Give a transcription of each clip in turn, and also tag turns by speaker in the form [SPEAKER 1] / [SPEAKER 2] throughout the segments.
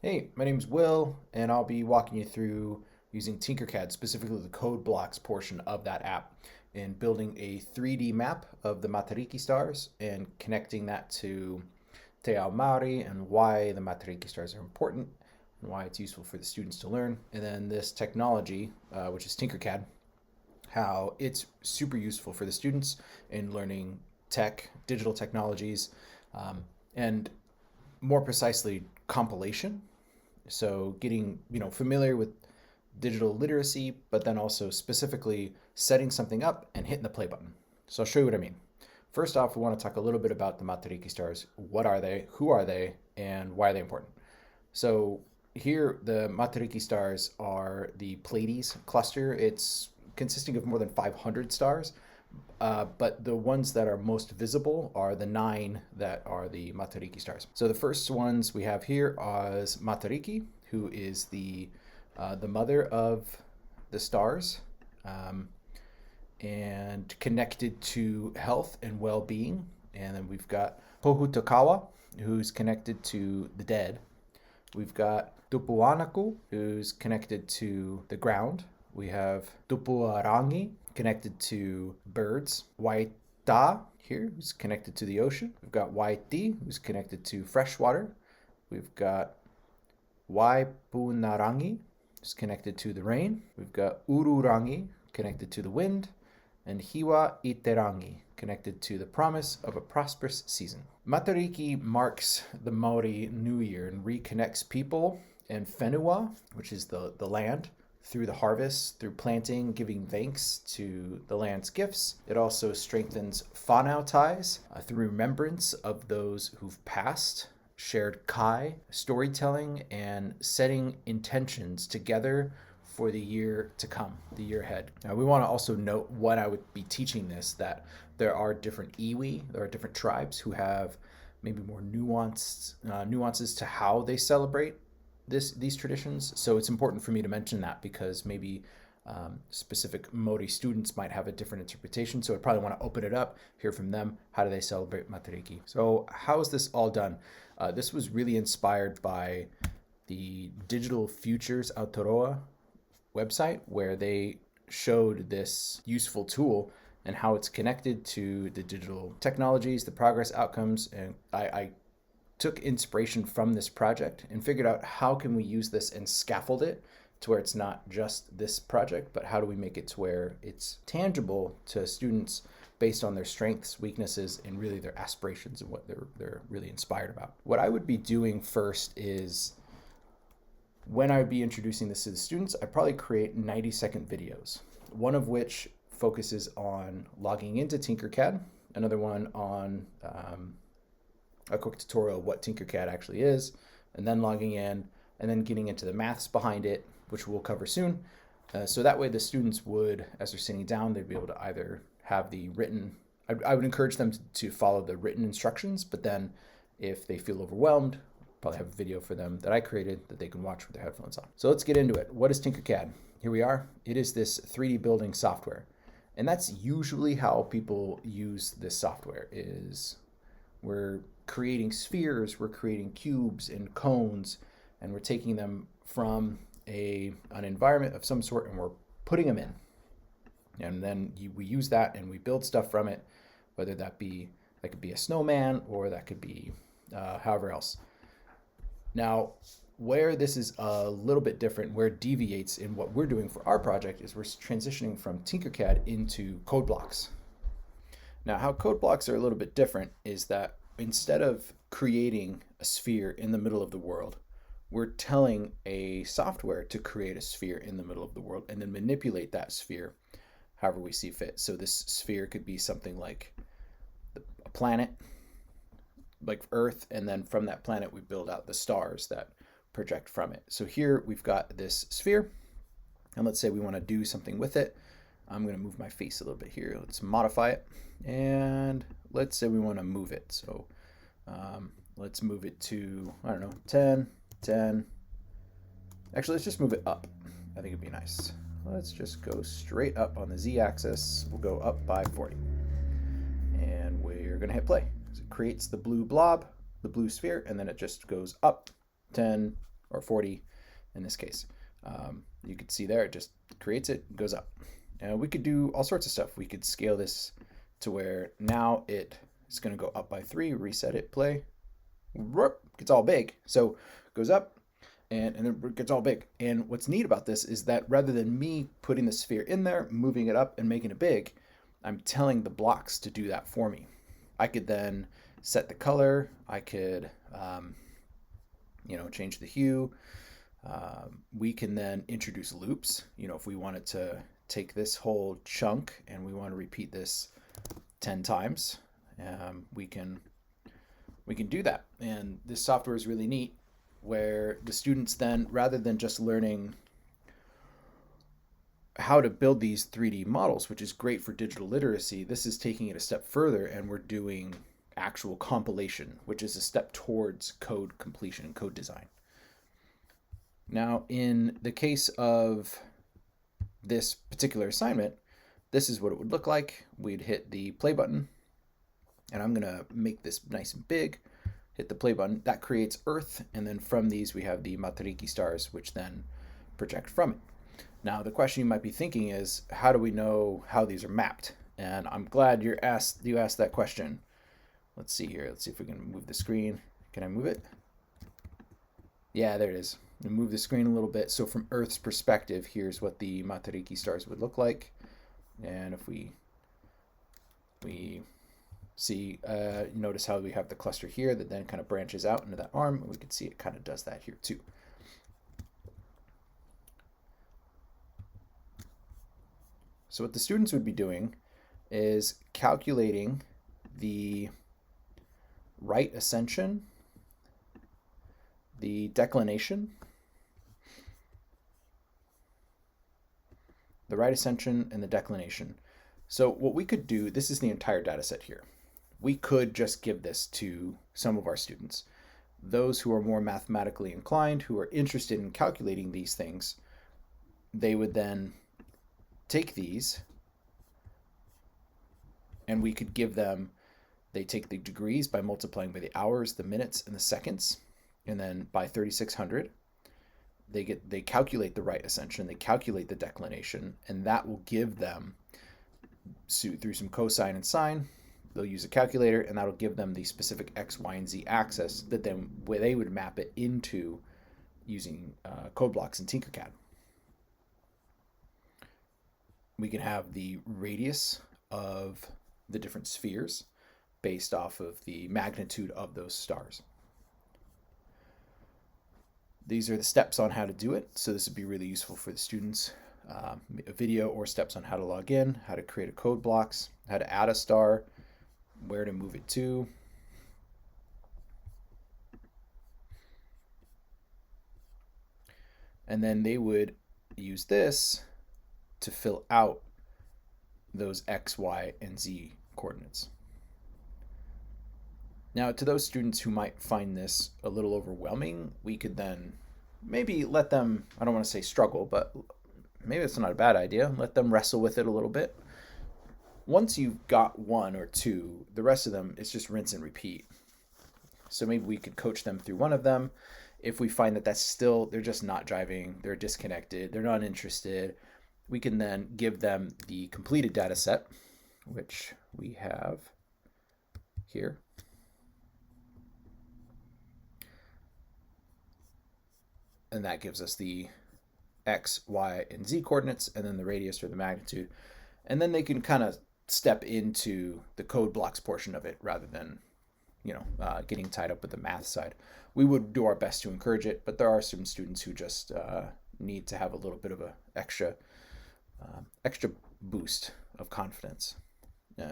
[SPEAKER 1] Hey, my name's Will, and I'll be walking you through using Tinkercad, specifically the code blocks portion of that app, and building a 3D map of the Matariki stars and connecting that to Te Ao Maori and why the Matariki stars are important and why it's useful for the students to learn. And then this technology, which is Tinkercad, how it's super useful for the students in learning digital technologies, and more precisely, compilation. So getting, familiar with digital literacy, but then also specifically setting something up and hitting the play button. So I'll show you what I mean. First off, we want to talk a little bit about the Matariki stars. What are they? Who are they? And why are they important? So here, the Matariki stars are the Pleiades cluster. It's consisting of more than 500 stars, but the ones that are most visible are the 9 that are the Matariki stars. So the first ones we have here is Matariki, who is the mother of the stars, and connected to health and well-being. And then we've got Pohutokawa, who's connected to the dead. We've got Tupuanaku, who's connected to the ground. We have Tupuarangi, connected to birds. Waita here, who's connected to the ocean. We've got Waiti, who's connected to fresh water. We've got Waipunarangi, who's connected to the rain. We've got Ururangi, connected to the wind. And Hiwa Iterangi, connected to the promise of a prosperous season. Matariki marks the Maori New Year and reconnects people and whenua, which is the land, through the harvest, through planting, giving thanks to the land's gifts. It also strengthens whānau ties through remembrance of those who've passed, shared kai, storytelling, and setting intentions together for the year to come, the year ahead. Now, we want to also note when I would be teaching this that there are different iwi, there are different tribes who have maybe more nuances to how they celebrate these traditions. So it's important for me to mention that because maybe specific Maori students might have a different interpretation. So I probably want to open it up, hear from them. How do they celebrate Matariki? So how is this all done? This was really inspired by the Digital Futures Aotearoa website, where they showed this useful tool and how it's connected to the digital technologies, the progress outcomes. And I took inspiration from this project and figured out how can we use this and scaffold it to where it's not just this project, but how do we make it to where it's tangible to students based on their strengths, weaknesses, and really their aspirations and what they're really inspired about. What I would be doing first is, when I would be introducing this to the students, I'd probably create 90-second videos, one of which focuses on logging into Tinkercad, another one on a quick tutorial of what Tinkercad actually is, and then logging in, and then getting into the maths behind it, which we'll cover soon. So that way the students would, as they're sitting down, they'd be able to either have the written, I would encourage them to follow the written instructions, but then if they feel overwhelmed, probably have a video for them that I created that they can watch with their headphones on. So let's get into it. What is Tinkercad? Here we are. It is this 3D building software. And that's usually how people use this software is we're creating spheres, we're creating cubes and cones, and we're taking them from an environment of some sort and we're putting them in. And then we use that and we build stuff from it, whether that could be a snowman or that could be however else. Now, where this is a little bit different, where it deviates in what we're doing for our project, is we're transitioning from Tinkercad into code blocks. Now, how code blocks are a little bit different is that instead of creating a sphere in the middle of the world, we're telling a software to create a sphere in the middle of the world and then manipulate that sphere however we see fit. So this sphere could be something like a planet, like Earth, and then from that planet we build out the stars that project from it. So here we've got this sphere, and let's say we want to do something with it. I'm going to move my face a little bit here. Let's modify it, and let's say we want to move it. So let's move it to, I don't know, 10, 10. Actually, let's just move it up. I think it'd be nice. Let's just go straight up on the z-axis. We'll go up by 40, and we're going to hit play. It creates the blue blob, the blue sphere, and then it just goes up 10, or 40 in this case. You could see there, it just creates it, goes up. We could do all sorts of stuff. We could scale this to where now it is going to go up by 3, reset it, play, gets all big. So it goes up and then it gets all big. And what's neat about this is that rather than me putting the sphere in there, moving it up and making it big, I'm telling the blocks to do that for me. I could then set the color. I could, change the hue. We can then introduce loops. If we wanted to take this whole chunk and we want to repeat this 10 times, we can do that. And this software is really neat, where the students then, rather than just learning how to build these 3D models, which is great for digital literacy, this is taking it a step further, and we're doing actual compilation, which is a step towards code completion and code design. Now, in the case of this particular assignment, this is what it would look like. We'd hit the play button, and I'm going to make this nice and big. Hit the play button. That creates Earth, and then from these we have the Matariki stars, which then project from it. Now, the question you might be thinking is, how do we know how these are mapped? And I'm glad you asked that question. Let's see here. Let's see if we can move the screen. Can I move it? Yeah, there it is. Move the screen a little bit. So from Earth's perspective, here's what the Matariki stars would look like. And if we see, notice how we have the cluster here that then kind of branches out into that arm. And we can see it kind of does that here too. So what the students would be doing is calculating the right ascension, the declination, and the declination. So what we could do, this is the entire data set here. We could just give this to some of our students. Those who are more mathematically inclined, who are interested in calculating these things, they would then take these, and we could give them, they take the degrees by multiplying by the hours, the minutes, and the seconds, and then by 3600, they calculate the right ascension, they calculate the declination, and that will give them, through some cosine and sine, they'll use a calculator, and that'll give them the specific X, Y, and Z axis that then where they would map it into using code blocks in Tinkercad. We can have the radius of the different spheres based off of the magnitude of those stars. These are the steps on how to do it. So this would be really useful for the students. A video or steps on how to log in, how to create a code blocks, how to add a star, where to move it to. And then they would use this to fill out those X, Y, and Z coordinates. Now, to those students who might find this a little overwhelming, we could then maybe let them, I don't want to say struggle, but maybe it's not a bad idea. Let them wrestle with it a little bit. Once you've got one or two, the rest of them is just rinse and repeat. So maybe we could coach them through one of them. If we find that that's still, they're just not driving, they're disconnected, they're not interested, we can then give them the completed data set, which we have here. And that gives us the X, Y, and Z coordinates, and then the radius or the magnitude. And then they can kind of step into the code blocks portion of it rather than, getting tied up with the math side. We would do our best to encourage it, but there are some students who just need to have a little bit of a extra boost of confidence.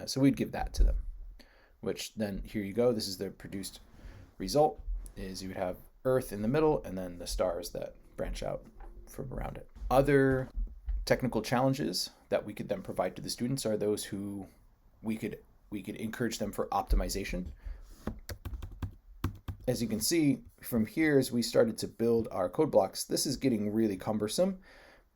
[SPEAKER 1] So we'd give that to them, which then here you go. This is the produced result, is you would have Earth in the middle and then the stars that branch out from around it. Other technical challenges that we could then provide to the students are those who we could encourage them for optimization. As you can see from here, as we started to build our code blocks, this is getting really cumbersome,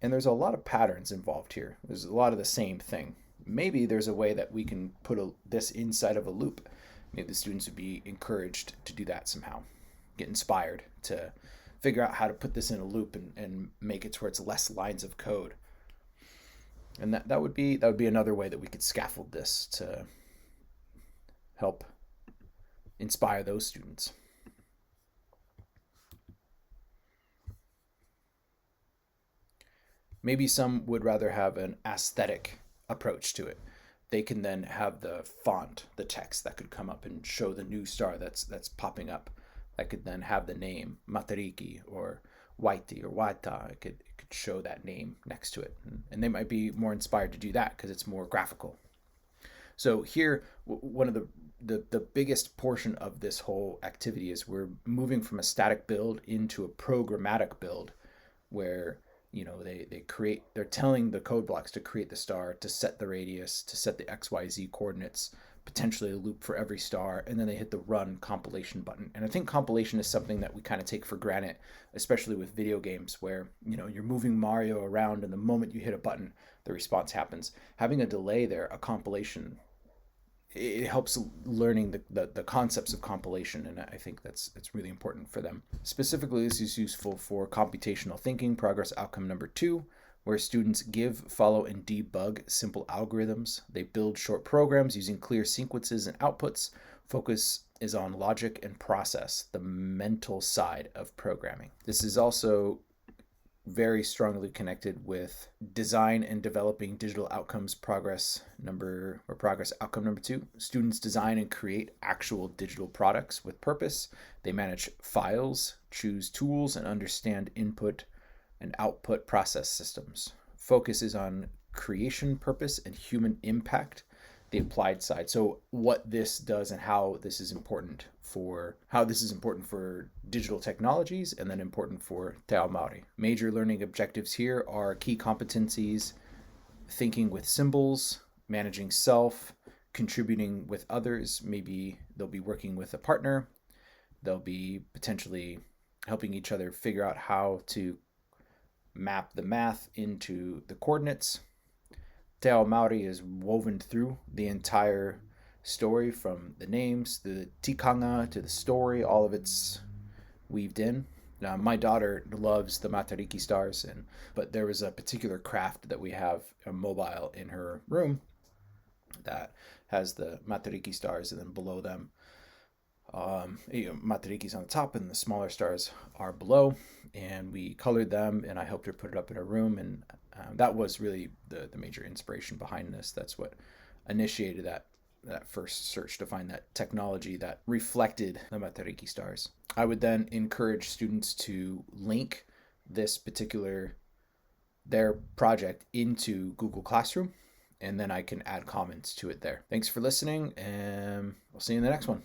[SPEAKER 1] and there's a lot of patterns involved here. There's a lot of the same thing. Maybe there's a way that we can put this inside of a loop. Maybe the students would be encouraged to do that somehow, get inspired to figure out how to put this in a loop and make it to where it's less lines of code. And that would be another way that we could scaffold this to help inspire those students. Maybe some would rather have an aesthetic approach to it. They can then have the font, the text that could come up and show the new star that's popping up. That could then have the name Matariki or Waiti or Wata. It could show that name next to it, and they might be more inspired to do that because it's more graphical. So here, one of the biggest portion of this whole activity is we're moving from a static build into a programmatic build, where they're telling the code blocks to create the star, to set the radius, to set the XYZ coordinates, potentially a loop for every star, and then they hit the run compilation button. And I think compilation is something that we kind of take for granted, especially with video games where you're moving Mario around and the moment you hit a button, the response happens. Having a delay there, a compilation, it helps learning the concepts of compilation, and I think that's really important for them. Specifically, this is useful for computational thinking, progress outcome number 2, where students give, follow, and debug simple algorithms. They build short programs using clear sequences and outputs. Focus is on logic and process, the mental side of programming. This is also very strongly connected with design and developing digital outcomes progress outcome number 2. Students design and create actual digital products with purpose. They manage files, choose tools, and understand input and output process systems. Focus is on creation, purpose, and human impact, the applied side. So what this does and how this is important for digital technologies, and then important for Te Ao Maori. Major learning objectives here are key competencies: thinking with symbols, managing self, contributing with others. Maybe they'll be working with a partner. They'll be potentially helping each other figure out how to map the math into the coordinates. Te Ao Maori is woven through the entire story, from the names, the tikanga, to the story. All of it's weaved in. Now, my daughter loves the Matariki stars, but there was a particular craft that we have, a mobile, in her room that has the Matariki stars, and then below them, Matariki's on the top and the smaller stars are below, and we colored them, and I helped her put it up in her room, and that was really the major inspiration behind this. That's what initiated that first search to find that technology that reflected the Matariki stars. I would then encourage students to link their project into Google Classroom, and then I can add comments to it there. Thanks for listening, and we'll see you in the next one.